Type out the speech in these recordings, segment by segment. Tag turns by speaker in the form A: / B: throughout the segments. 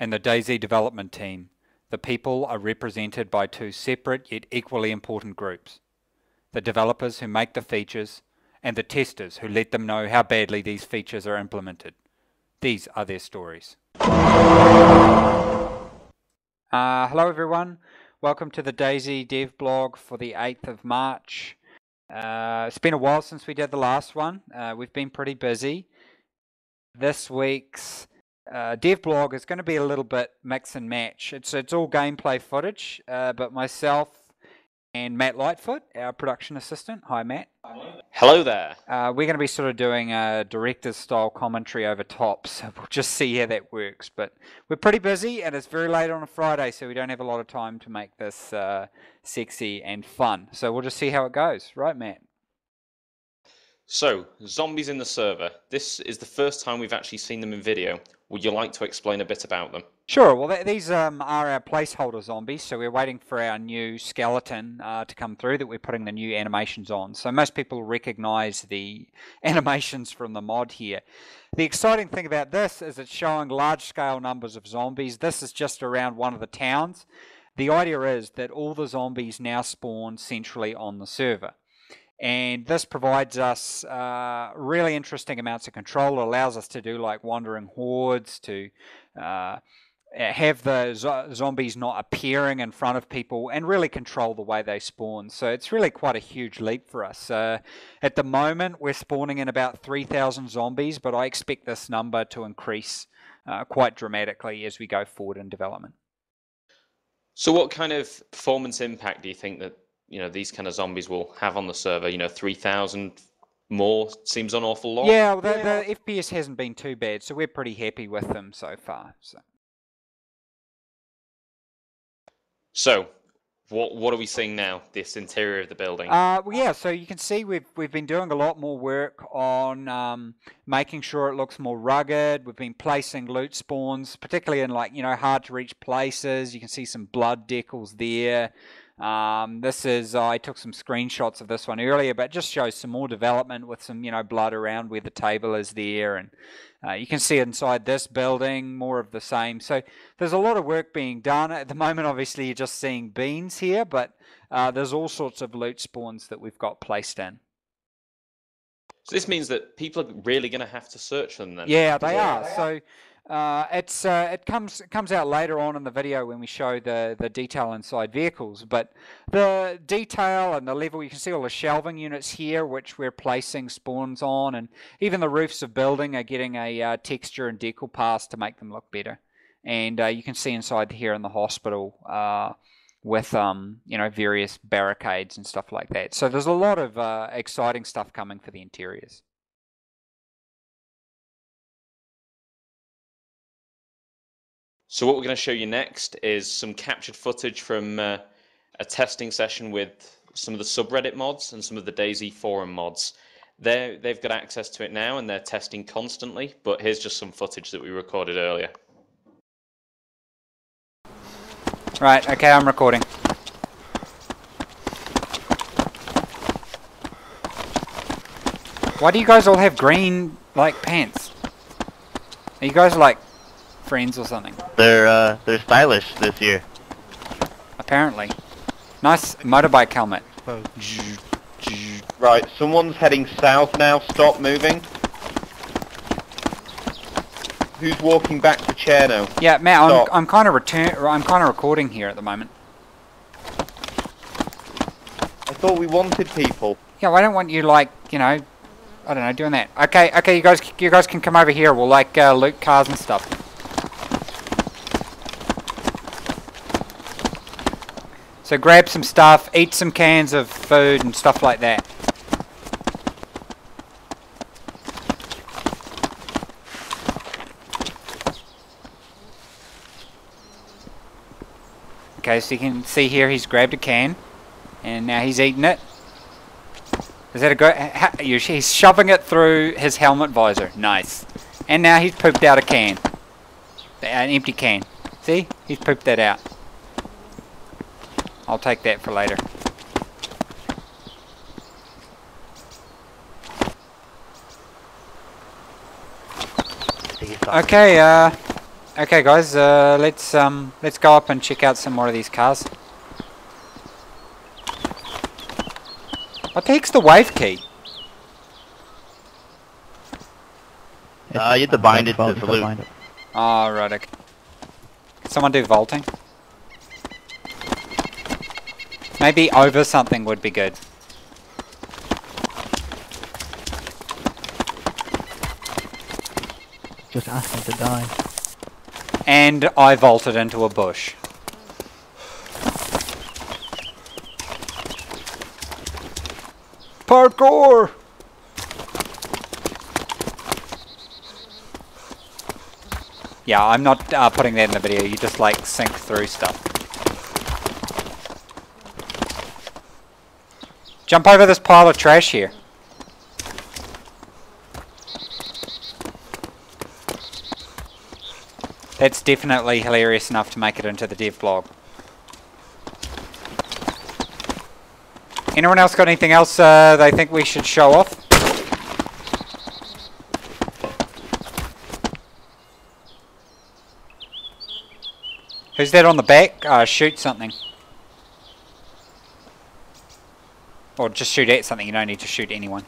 A: and the DayZ development team, the people are represented by two separate yet equally important groups: the developers who make the features and the testers who let them know how badly these features are implemented. These are their stories. Hello everyone, welcome to the DayZ dev blog for the 8th of March. It's been a while since we did the last one. We've been pretty busy. This week's dev blog is going to be a little bit mix and match. It's all gameplay footage, but myself and Matt Lightfoot, our production assistant. Hi Matt.
B: Hello there.
A: We're going to be sort of doing a director's style commentary over top, so we'll just see how that works. But we're pretty busy and it's very late on a Friday, so we don't have a lot of time to make this sexy and fun. So we'll just see how it goes. Right, Matt?
B: So, zombies in the server. This is the first time we've actually seen them in video. Would you like to explain a bit about them?
A: Sure. Well, these are our placeholder zombies, so we're waiting for our new skeleton to come through that we're putting the new animations on. So most people recognize the animations from the mod here. The exciting thing about this is it's showing large-scale numbers of zombies. This is just around one of the towns. The idea is that all the zombies now spawn centrally on the server. And this provides us really interesting amounts of control. It allows us to do like wandering hordes, to have the zombies not appearing in front of people, and really control the way they spawn. So it's really quite a huge leap for us. At the moment, we're spawning in about 3,000 zombies, but I expect this number to increase quite dramatically as we go forward in development.
B: So what kind of performance impact do you think that these kind of zombies will have on the server? 3,000 more seems an awful lot.
A: Yeah, the FPS hasn't been too bad, so we're pretty happy with them so far.
B: So what are we seeing now? This interior of the building.
A: Well, yeah. So you can see we've been doing a lot more work on making sure it looks more rugged. We've been placing loot spawns, particularly in hard to reach places. You can see some blood decals there. I took some screenshots of this one earlier, but it just shows some more development with some blood around where the table is there, and you can see inside this building more of the same. So there's a lot of work being done at the moment. Obviously you're just seeing beans here, but there's all sorts of loot spawns that we've got placed in.
B: So this means that people are really going to have to search for them then?
A: Yeah, they are. So it comes out later on in the video when we show the detail inside vehicles, but the detail and the level, you can see all the shelving units here which we're placing spawns on, and even the roofs of building are getting a texture and decal pass to make them look better. And you can see inside here in the hospital with various barricades and stuff like that. So there's a lot of exciting stuff coming for the interiors.
B: So what we're going to show you next is some captured footage from a testing session with some of the subreddit mods and some of the DayZ forum mods. They've got access to it now and they're testing constantly, but here's just some footage that we recorded earlier.
A: Right, okay, I'm recording. Why do you guys all have green, pants? Are you guys, friends or something?
C: They're stylish this year.
A: Apparently. Nice motorbike helmet.
C: Right, someone's heading south now. Stop moving. Who's walking back to Cherno?
A: Yeah, Matt, I'm kind of recording here at the moment.
C: I thought we wanted people.
A: Yeah, well, I don't want you I don't know, doing that. Okay, you guys can come over here. We'll loot cars and stuff. So grab some stuff, eat some cans of food and stuff like that. Okay, so you can see here he's grabbed a can and now he's eating it. Is that a good? He's shoving it through his helmet visor. Nice. And now he's pooped out a can. An empty can. See? He's pooped that out. I'll take that for later. Okay, Okay, guys. Let's go up and check out some more of these cars. What the heck's the wave key?
C: You have to bind it to salute.
A: Oh, right. Okay. Can someone do vaulting? Maybe over something would be good.
D: Just ask him to die.
A: And I vaulted into a bush. Parkour! Yeah, I'm not putting that in the video. You just like sink through stuff. Jump over this pile of trash here. That's definitely hilarious enough to make it into the dev blog. Anyone else got anything else they think we should show off? Who's that on the back? Shoot something. Or just shoot at something, you don't need to shoot anyone.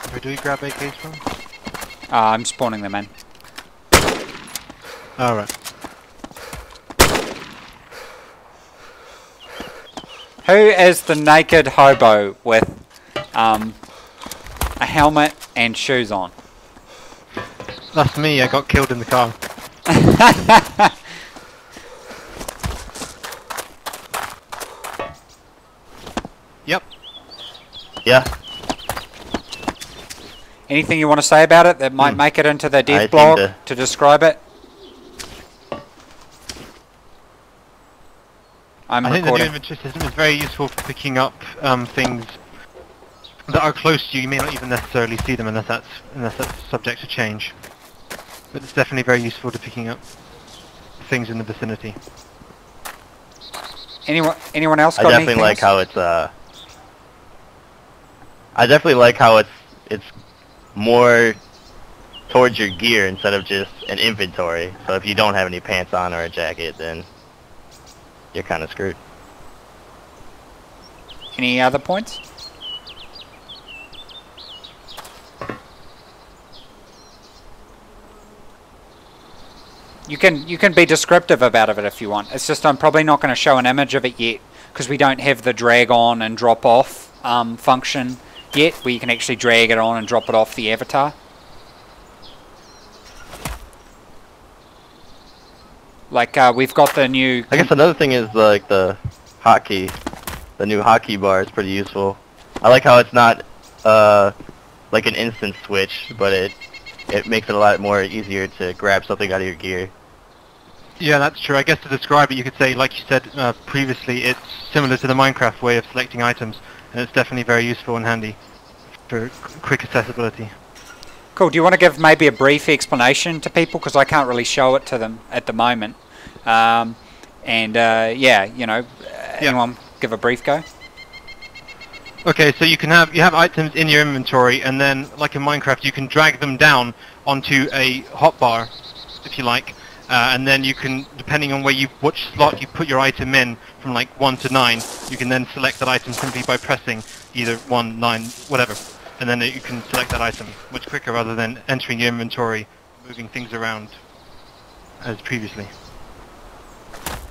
E: Where do we grab AKs from?
A: I'm spawning them in.
E: Alright.
A: Who is the naked hobo with a helmet and shoes on?
E: That's me, I got killed in the car. Yep.
C: Yeah.
A: Anything you want to say about it that might make it into the dev
C: I
A: blog
C: think
A: to describe it? I'm
E: I think the new
A: recording.
E: inventory system is very useful for picking up things that are close to you. You may not even necessarily see them unless that's subject to change. But it's definitely very useful to picking up things in the vicinity.
A: Anyone else
C: I
A: got
C: definitely
A: anything
C: like
A: else?
C: how it's I definitely like how it's more towards your gear instead of just an inventory. So if you don't have any pants on or a jacket, then you're kind of screwed.
A: Any other points? You can be descriptive about it if you want. It's just I'm probably not going to show an image of it yet because we don't have the drag on and drop off function yet, where you can actually drag it on and drop it off the avatar. Like we've got the new.
C: I guess another thing is like the hotkey. The new hotkey bar is pretty useful. I like how it's not like an instant switch, but it makes it a lot more easier to grab something out of your gear.
E: Yeah, that's true. I guess to describe it, you could say, like you said previously, it's similar to the Minecraft way of selecting items, and it's definitely very useful and handy for quick accessibility.
A: Cool. Do you want to give maybe a brief explanation to people, because I can't really show it to them at the moment? Yeah, you know, anyone give a brief go?
E: Okay, so you have items in your inventory, and then, like in Minecraft, you can drag them down onto a hotbar, if you like, and then you can, depending on which slot you put your item in, from like 1 to 9, you can then select that item simply by pressing either 1, 9, whatever, and then you can select that item much quicker rather than entering your inventory, moving things around as previously.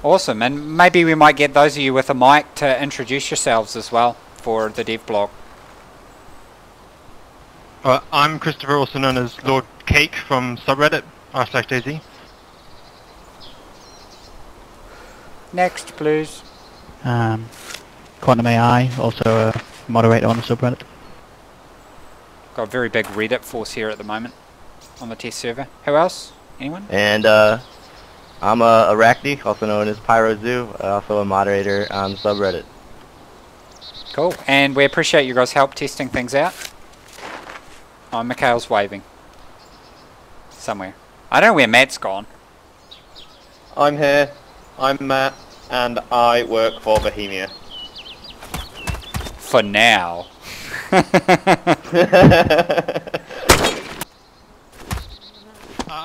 A: Awesome, and maybe we might get those of you with a mic to introduce yourselves as well for the dev blog.
E: I'm Christopher, also known as Lord Cake from subreddit r/DayZ.
A: Next, please.
D: Quantum AI, also a moderator on the subreddit.
A: Got a very big Reddit force here at the moment on the test server. Who else? Anyone?
C: And I'm Arachne, also known as PyroZoo, also a moderator on the subreddit.
A: Cool, and we appreciate you guys' help testing things out. Oh, Mikhail's waving. Somewhere. I don't know where Matt's gone.
C: I'm here. I'm Matt, and I work for Bohemia.
A: For now.
E: I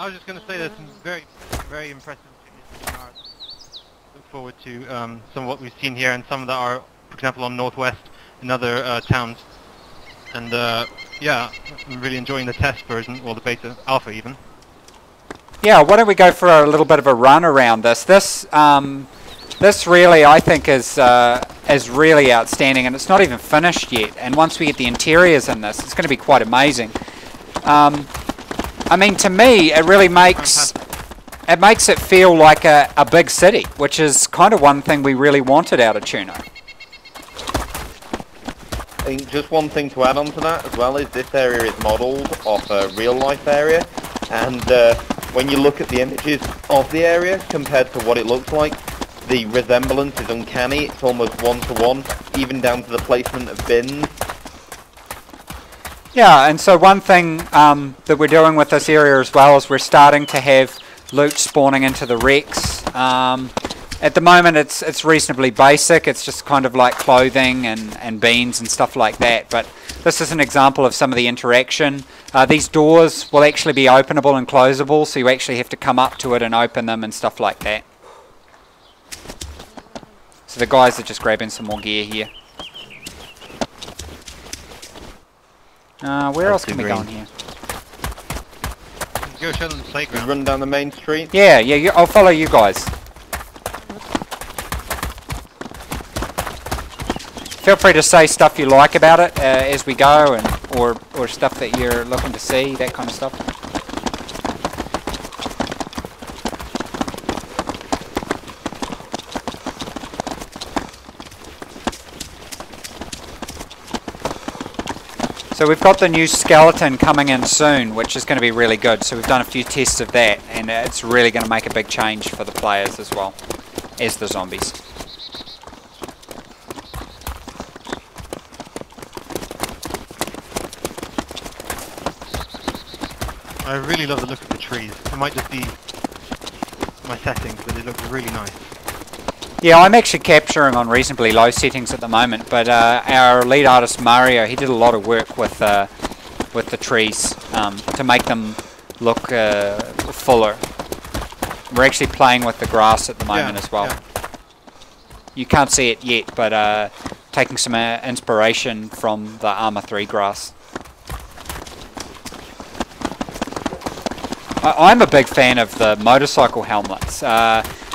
E: was just going to say there's some very, very impressive images in art. Look forward to some of what we've seen here, and some that are, for example, on Northwest and other towns. And yeah, I'm really enjoying the test version, or the beta alpha even.
A: Yeah, why don't we go for a little bit of a run around this? This really, I think, is really outstanding, and it's not even finished yet. And once we get the interiors in this, it's going to be quite amazing. I mean, to me, it really makes it feel like a big city, which is kind of one thing we really wanted out of Tuno.
C: I think just one thing to add on to that as well is this area is modelled off a real-life area, and when you look at the images of the area compared to what it looks like, the resemblance is uncanny. It's almost one-to-one, even down to the placement of bins.
A: Yeah, and so one thing that we're doing with this area as well is we're starting to have loot spawning into the wrecks. At the moment it's reasonably basic, it's just kind of like clothing and beans and stuff like that, but this is an example of some of the interaction. These doors will actually be openable and closable, so you actually have to come up to it and open them and stuff like that. So the guys are just grabbing some more gear here. Where else can we go in here?
E: Go show them the playground.
C: Run down the main street.
A: Yeah, I'll follow you guys. Feel free to say stuff you like about it as we go, and or stuff that you're looking to see, that kind of stuff. So we've got the new skeleton coming in soon, which is going to be really good. So we've done a few tests of that, and it's really going to make a big change for the players as well as the zombies.
E: I really love the look of the trees. It might just be my settings, but it looks really nice.
A: Yeah, I'm actually capturing on reasonably low settings at the moment, but our lead artist Mario, he did a lot of work with the trees to make them look fuller. We're actually playing with the grass at the moment as well. Yeah. You can't see it yet, but taking some inspiration from the Arma 3 grass. I'm a big fan of the motorcycle helmets.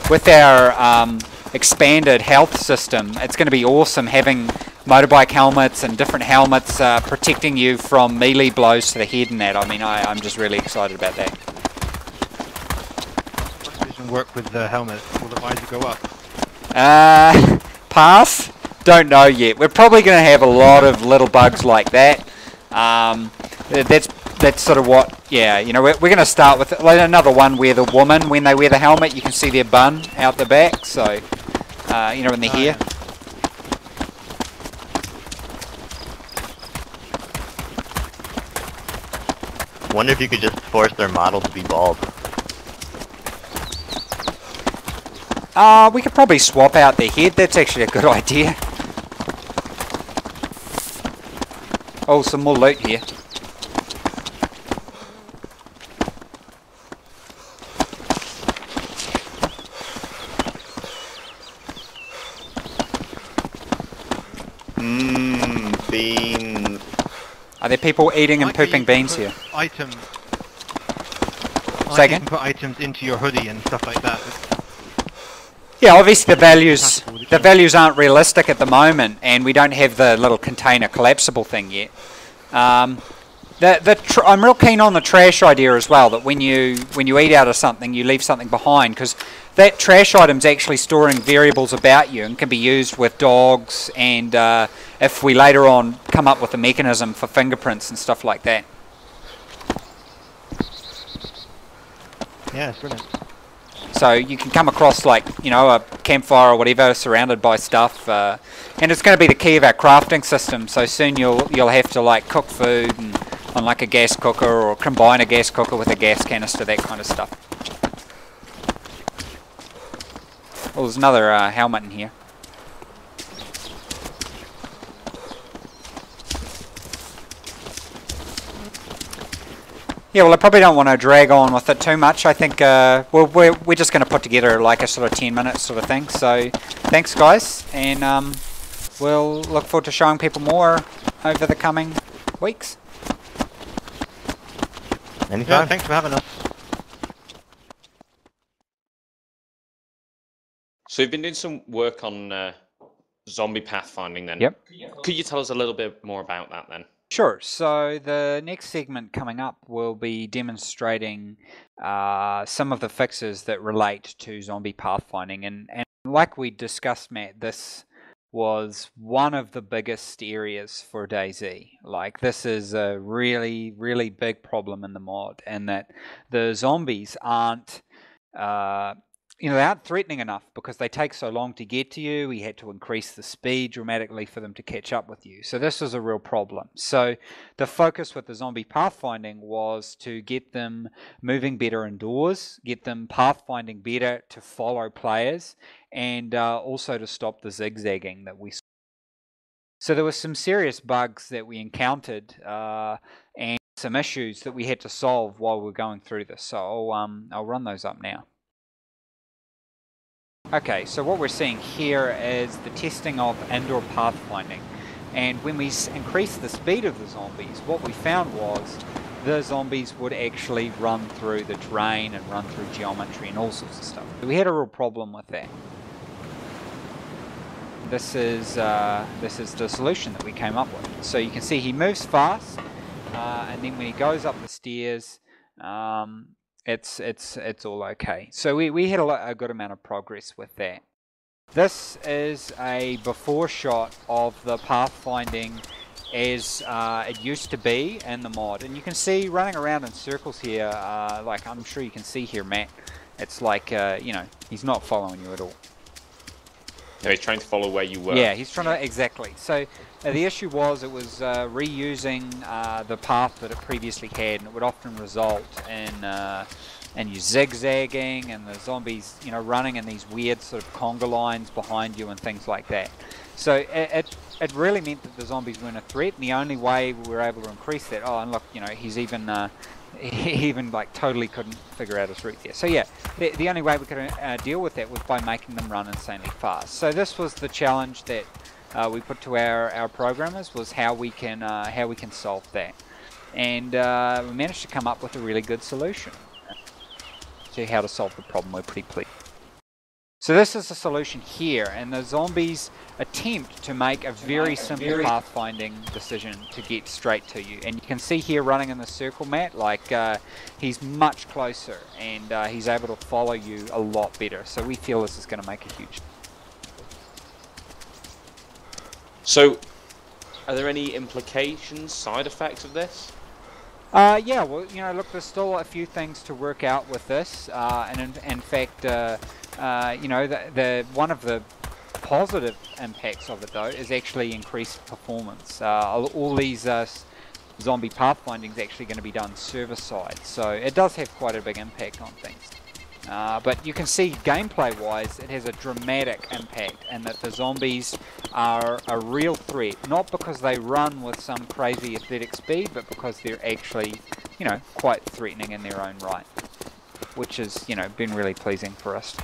A: With our expanded health system, it's going to be awesome having motorbike helmets and different helmets protecting you from melee blows to the head and that. I mean, I'm just really excited about that.
E: What vision work with the helmet? Will the visor go up?
A: Pass? Don't know yet. We're probably going to have a lot of little bugs like that. That's sort of what, yeah, you know, we're going to start with another one where the woman, when they wear the helmet, you can see their bun out the back, so, you know, in the hair.
C: Wonder if you could just force their model to be bald.
A: We could probably swap out their head, that's actually a good idea. Oh, some more loot here.
C: Beans.
A: Are there people eating and pooping beans here?
E: Items.
A: Say again?
E: You can put items into your hoodie and stuff like that.
A: Yeah, obviously the values aren't realistic at the moment, and we don't have the little container collapsible thing yet. I'm real keen on the trash idea as well. That when you eat out of something, you leave something behind, because that trash item's actually storing variables about you and can be used with dogs, and if we later on come up with a mechanism for fingerprints and stuff like that.
E: Yeah, it's brilliant.
A: So you can come across, like, you know, a campfire or whatever surrounded by stuff, and it's going to be the key of our crafting system. So soon you'll have to, like, cook food and, on like a gas cooker, or combine a gas cooker with a gas canister, that kind of stuff. Oh, there's another helmet in here. Yeah, well, I probably don't want to drag on with it too much. I think we're just going to put together like a sort of 10-minute sort of thing. So thanks, guys, and we'll look forward to showing people more over the coming weeks.
C: Anytime.
E: Yeah, thanks for having us.
B: So we've been doing some work on zombie pathfinding then.
A: Yep.
B: Could you tell us a little bit more about that then?
A: Sure. So the next segment coming up will be demonstrating some of the fixes that relate to zombie pathfinding. And like we discussed, Matt, this was one of the biggest areas for DayZ. Like, this is a really, really big problem in the mod, and that the zombies aren't they aren't threatening enough because they take so long to get to you. We had to increase the speed dramatically for them to catch up with you. So this was a real problem. So the focus with the zombie pathfinding was to get them moving better indoors, get them pathfinding better to follow players, and also to stop the zigzagging that we saw. So there were some serious bugs that we encountered and some issues that we had to solve while we were going through this. So I'll run those up now. Okay, so what we're seeing here is the testing of indoor pathfinding, and when we increased the speed of the zombies, what we found was the zombies would actually run through the terrain and run through geometry and all sorts of stuff. We had a real problem with that. This is the solution that we came up with. So you can see he moves fast, and then when he goes up the stairs, it's all okay. So we had a good amount of progress with that. This is a before shot of the pathfinding as it used to be in the mod, and you can see running around in circles here, like I'm sure you can see here, Matt. It's like he's not following you at all.
B: No, he's trying to follow where you were.
A: Yeah, he's trying to, exactly. So the issue was it was reusing the path that it previously had, and it would often result in you zigzagging and the zombies, running in these weird sort of conga lines behind you and things like that. So it really meant that the zombies weren't a threat, and the only way we were able to increase that, oh, and look, he's even he even like totally couldn't figure out his route there. So yeah, the only way we could deal with that was by making them run insanely fast. So this was the challenge that we put to our programmers, was how we can solve that, and we managed to come up with a really good solution to how to solve the problem. We're pretty pleased. So this is the solution here, and the zombies attempt to make a very simple pathfinding decision to get straight to you. And you can see here running in the circle, Matt, like he's much closer, and he's able to follow you a lot better. So we feel this is going to make a huge...
B: So, are there any implications, side effects of this?
A: Yeah, well, look, there's still a few things to work out with this, and in fact, the one of the positive impacts of it, though, is actually increased performance. All these zombie pathfinding is actually going to be done server-side, so it does have quite a big impact on things. But you can see gameplay-wise, it has a dramatic impact, and that the zombies are a real threat, not because they run with some crazy athletic speed, but because they're actually, quite threatening in their own right, which has, been really pleasing for us.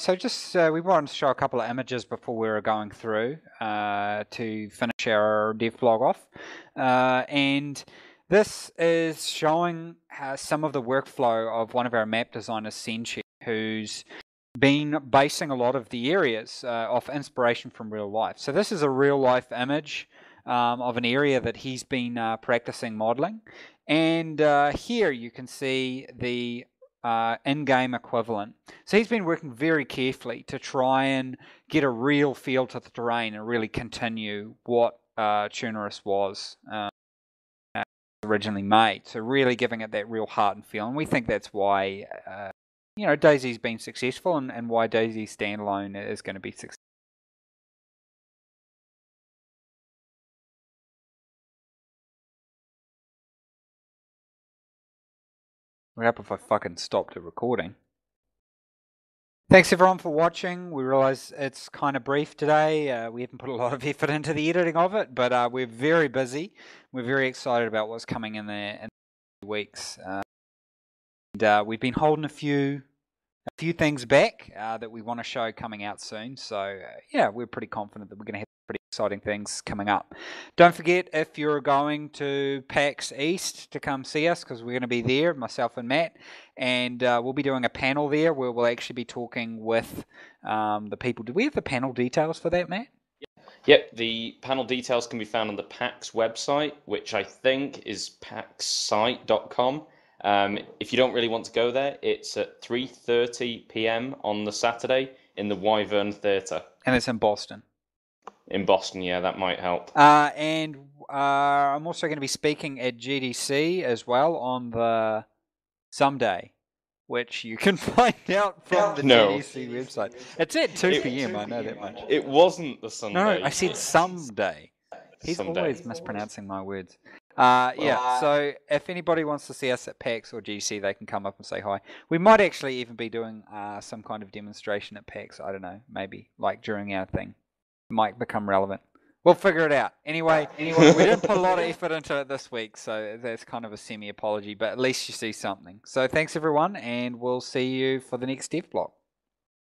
A: So just, we wanted to show a couple of images before we were going through to finish our devlog off. And this is showing some of the workflow of one of our map designers, Senchi, who's been basing a lot of the areas off inspiration from real life. So this is a real life image of an area that he's been practicing modeling. And here you can see the in-game equivalent. So he's been working very carefully to try and get a real feel to the terrain and really continue what Tunerus was originally made. So really giving it that real heart and feel. And we think that's why DayZ's been successful, and why DayZ Standalone is going to be successful. What happened if I fucking stopped the recording? Thanks everyone for watching. We realise it's kind of brief today. We haven't put a lot of effort into the editing of it, but we're very busy. We're very excited about what's coming in there in the weeks. And we've been holding a few things back that we want to show coming out soon. So yeah, we're pretty confident that we're going to have pretty exciting things coming up. Don't forget, if you're going to PAX East, to come see us, because we're going to be there, myself and Matt, and we'll be doing a panel there where we'll actually be talking with the people. Did we have the panel details for that, Matt?
B: Yep, the panel details can be found on the PAX website, which I think is paxsite.com. If you don't really want to go there, it's at 3:30 p.m. on the Saturday in the Wyvern Theatre.
A: And it's in Boston.
B: In Boston, yeah, that might help.
A: And I'm also going to be speaking at GDC as well on the someday, which you can find out from the GDC website. It's at 2 p.m., I know that much.
B: It wasn't the Sunday.
A: No, I said someday. He's
B: Someday.
A: always mispronouncing my words. Yeah, so if anybody wants to see us at PAX or GDC, they can come up and say hi. We might actually even be doing some kind of demonstration at PAX. I don't know, maybe, like during our thing. It might become relevant. We'll figure it out. Anyway, we didn't put a lot of effort into it this week, so that's kind of a semi-apology, but at least you see something. So thanks, everyone, and we'll see you for the next Dev Block.